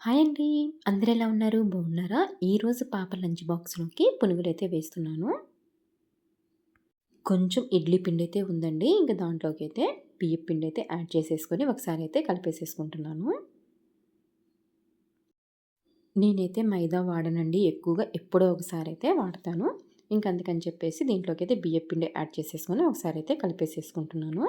Hi అండి. అందరూ ఎలా ఉన్నారు? బాగున్నారా? ఈరోజు పాప లంచ్ బాక్స్‌లోకి పునుగులైతే వేస్తున్నాను. కొంచెం ఇడ్లీ పిండైతే ఉందండి. ఇంక దాంట్లోకైతే బియ్యపు పిండైతే యాడ్ చేసేసుకొని ఒకసారి అయితే కలిపేసేసుకుంటున్నాను. నేనైతే మైదా వాడనండి. ఎక్కువగా ఎప్పుడో ఒకసారి అయితే వాడతాను. ఇంక అందుకని చెప్పేసి దీంట్లోకైతే బియ్యపు పిండి యాడ్ చేసేసుకొని ఒకసారి అయితే కలిపేసేసుకుంటున్నాను.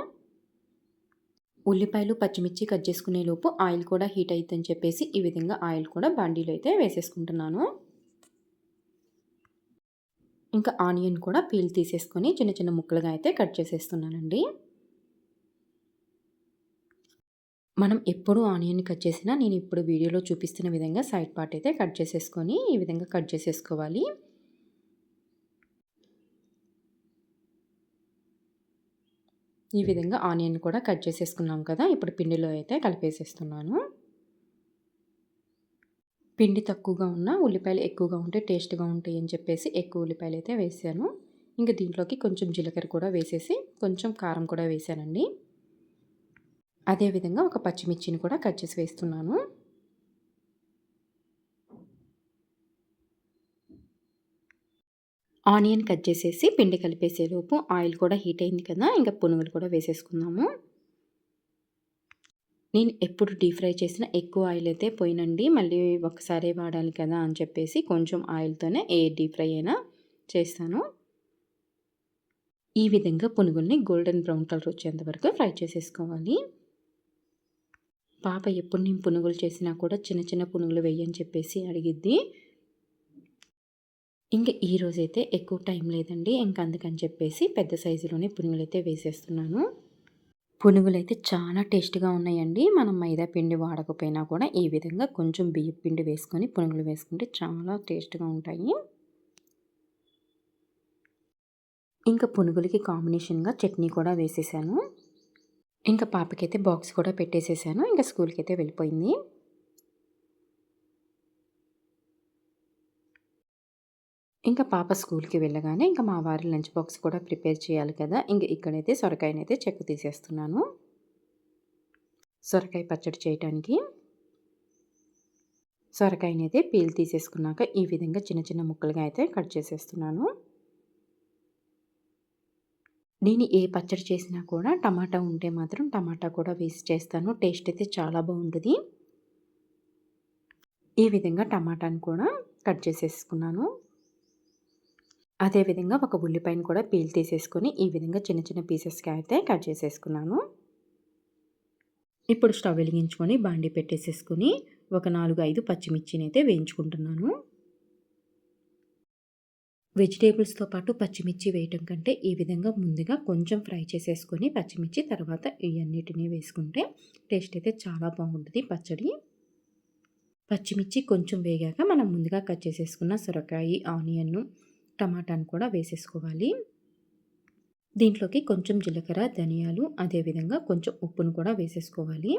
ఉల్లిపాయలు, పచ్చిమిర్చి కట్ చేసుకునే లోపు ఆయిల్ కూడా హీట్ అయిద్దని చెప్పేసి ఈ విధంగా ఆయిల్ కూడా బాండీలో అయితే వేసేసుకుంటున్నాను. ఇంకా ఆనియన్ కూడా పీల్ తీసేసుకొని చిన్న చిన్న ముక్కలుగా అయితే కట్ చేసేస్తున్నానండి. మనం ఎప్పుడు ఆనియన్ కట్ చేసినా నేను ఇప్పుడు వీడియోలో చూపిస్తున్న విధంగా సైడ్ పార్ట్ అయితే కట్ చేసేసుకొని ఈ విధంగా కట్ చేసేసుకోవాలి. ఈ విధంగా ఆనియన్ కూడా కట్ చేసేసుకున్నాం కదా! ఇప్పుడు పిండిలో అయితే కలిపేసేస్తున్నాను. పిండి తక్కువగా ఉన్నా ఉల్లిపాయలు ఎక్కువగా ఉంటే టేస్ట్‌గా ఉంటాయి అని చెప్పేసి ఎక్కువ ఉల్లిపాయలు అయితే వేసాను. ఇంక దీంట్లోకి కొంచెం జీలకర్ర కూడా వేసేసి కొంచెం కారం కూడా వేసానండి. అదే విధంగా ఒక పచ్చిమిర్చిని కూడా కట్ చేసి వేస్తున్నాను. ఆనియన్ కట్ చేసేసి పిండి కలిపేసేలోపు ఆయిల్ కూడా హీట్ అయింది కదా! ఇంకా పునుగులు కూడా వేసేసుకుందాము. నేను ఎప్పుడు డీప్ ఫ్రై చేసినా ఎక్కువ ఆయిల్ అయితే పోయనండి. మళ్ళీ ఒక్కసారే వాడాలి కదా అని చెప్పేసి కొంచెం ఆయిల్‌తోనే ఏ డీప్ ఫ్రై అయినా చేస్తాను. ఈ విధంగా పునుగుల్ని గోల్డెన్ బ్రౌన్ కలర్ వచ్చేంత వరకు ఫ్రై చేసేసుకోవాలి. పాప ఎప్పుడు నేను పునుగులు చేసినా కూడా చిన్న చిన్న పునుగులు వెయ్యని చెప్పేసి అడిగిద్ది. ఇంక ఈరోజైతే ఎక్కువ టైం లేదండి. ఇంక అందుకని చెప్పేసి పెద్ద సైజులోనే పునుగులైతే వేసేస్తున్నాను. పునుగులైతే చాలా టేస్ట్‌గా ఉన్నాయండి. మనం మైదా పిండి వాడకపోయినా కూడా ఈ విధంగా కొంచెం బియ్యపు పిండి వేసుకొని పునుగులు వేసుకుంటే చాలా టేస్ట్‌గా ఉంటాయి. ఇంకా పునుగులకి కాంబినేషన్‌గా చట్నీ కూడా వేసేసాను. ఇంకా పాపకైతే బాక్స్ కూడా పెట్టేసేసాను. ఇంకా స్కూల్‌కైతే వెళ్ళిపోయింది. ఇంకా పాప స్కూల్‌కి వెళ్ళగానే ఇంకా మా వారి లంచ్ బాక్స్ కూడా ప్రిపేర్ చేయాలి కదా! ఇంక ఇక్కడైతే సొరకాయనైతే చెక్కు తీసేస్తున్నాను. సొరకాయ పచ్చడి చేయటానికి. సొరకాయనైతే పీల్ తీసేసుకున్నాక ఈ విధంగా చిన్న చిన్న ముక్కలుగా అయితే కట్ చేసేస్తున్నాను. నేను ఏ పచ్చడి చేసినా కూడా టమాటా ఉంటే మాత్రం టమాటా కూడా వేసి చేస్తాను. టేస్ట్ అయితే చాలా బావుంటది. ఈ విధంగా టమాటాని కూడా కట్ చేసేసుకున్నాను. అదే విధంగా ఒక ఉల్లిపాయను కూడా పీల్ తీసేసుకొని ఈ విధంగా చిన్న చిన్న పీసెస్‌గా అయితే కట్ చేసేసుకున్నాను. ఇప్పుడు స్టవ్ వెలిగించుకొని బాండీ పెట్టేసేసుకొని ఒక 4, 5 పచ్చిమిర్చినైతే వేయించుకుంటున్నాను. వెజిటేబుల్స్‌తో పాటు పచ్చిమిర్చి వేయటం కంటే ఈ విధంగా ముందుగా కొంచెం ఫ్రై చేసేసుకొని పచ్చిమిర్చి తర్వాత ఇయన్నిటిని వేసుకుంటే టేస్ట్ అయితే చాలా బాగుంటది పచ్చడి. పచ్చిమిర్చి కొంచెం వేగాక మనం ముందుగా కట్ చేసేసుకున్న సొరకాయి, ఆనియన్ను, టమాటాను కూడా వేసేసుకోవాలి. దీంట్లోకి కొంచెం జీలకర్ర, ధనియాలు అదేవిధంగా కొంచెం ఉప్పును కూడా వేసేసుకోవాలి.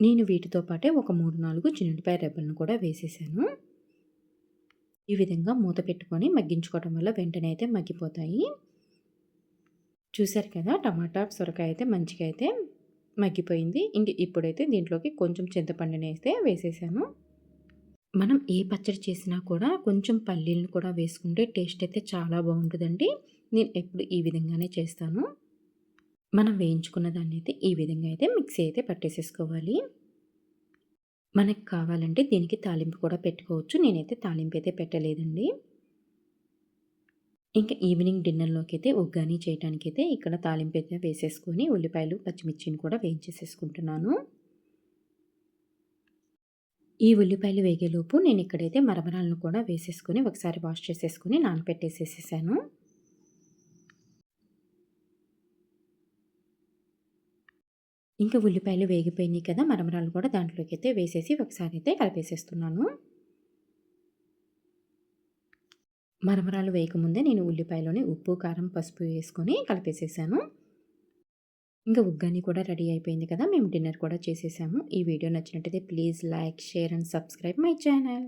నేను వీటితో పాటే ఒక 3, 4 చిన్నుల్లిపాయ రెబ్బలను కూడా వేసేసాను. ఈ విధంగా మూత పెట్టుకొని మగ్గించుకోవడం వల్ల వెంటనే అయితే మగ్గిపోతాయి. చూసారు కదా! టమాటా, సొరకాయ అయితే మంచిగా అయితే మగ్గిపోయింది. ఇప్పుడైతే దీంట్లోకి కొంచెం చింతపండునైతే వేసేసాను. మనం ఏ పచ్చడి చేసినా కూడా కొంచెం పల్లీలను కూడా వేసుకుంటే టేస్ట్ అయితే చాలా బాగుంటుందండి. నేను ఎప్పుడు ఈ విధంగానే చేస్తాను. మనం వేయించుకున్న దాన్నైతే ఈ విధంగా అయితే మిక్సీ అయితే పట్టేసేసుకోవాలి. మనకు కావాలంటే దీనికి తాలింపు కూడా పెట్టుకోవచ్చు. నేనైతే తాలింపు అయితే పెట్టలేదండి. ఇంకా ఈవినింగ్ డిన్నర్‌లోకైతే ఉగ్గాని చేయటానికైతే ఇక్కడ తాలింపైతే వేసేసుకొని ఉల్లిపాయలు, పచ్చిమిర్చిని కూడా వేయించేసేసుకుంటున్నాను. ఈ ఉల్లిపాయలు వేగేలోపు నేను ఇక్కడైతే మరమరాలను కూడా వేసేసుకొని ఒకసారి వాష్ చేసేసుకొని నానపెట్టేసేసేసాను. ఇంకా ఉల్లిపాయలు వేగిపోయినాయి కదా! మరమరాలు కూడా దాంట్లోకైతే వేసేసి ఒకసారి అయితే కలిపేసేస్తున్నాను. మరమరాలు వేయకముందే నేను ఉల్లిపాయలోని ఉప్పు, కారం, పసుపు వేసుకొని కలిపేసేసాను. ఇంకా ఉగ్గాని కూడా రెడీ అయిపోయింది కదా! మేము డిన్నర్ కూడా చేసేసాము. ఈ వీడియో నచ్చినట్టయితే please like, share and subscribe my channel.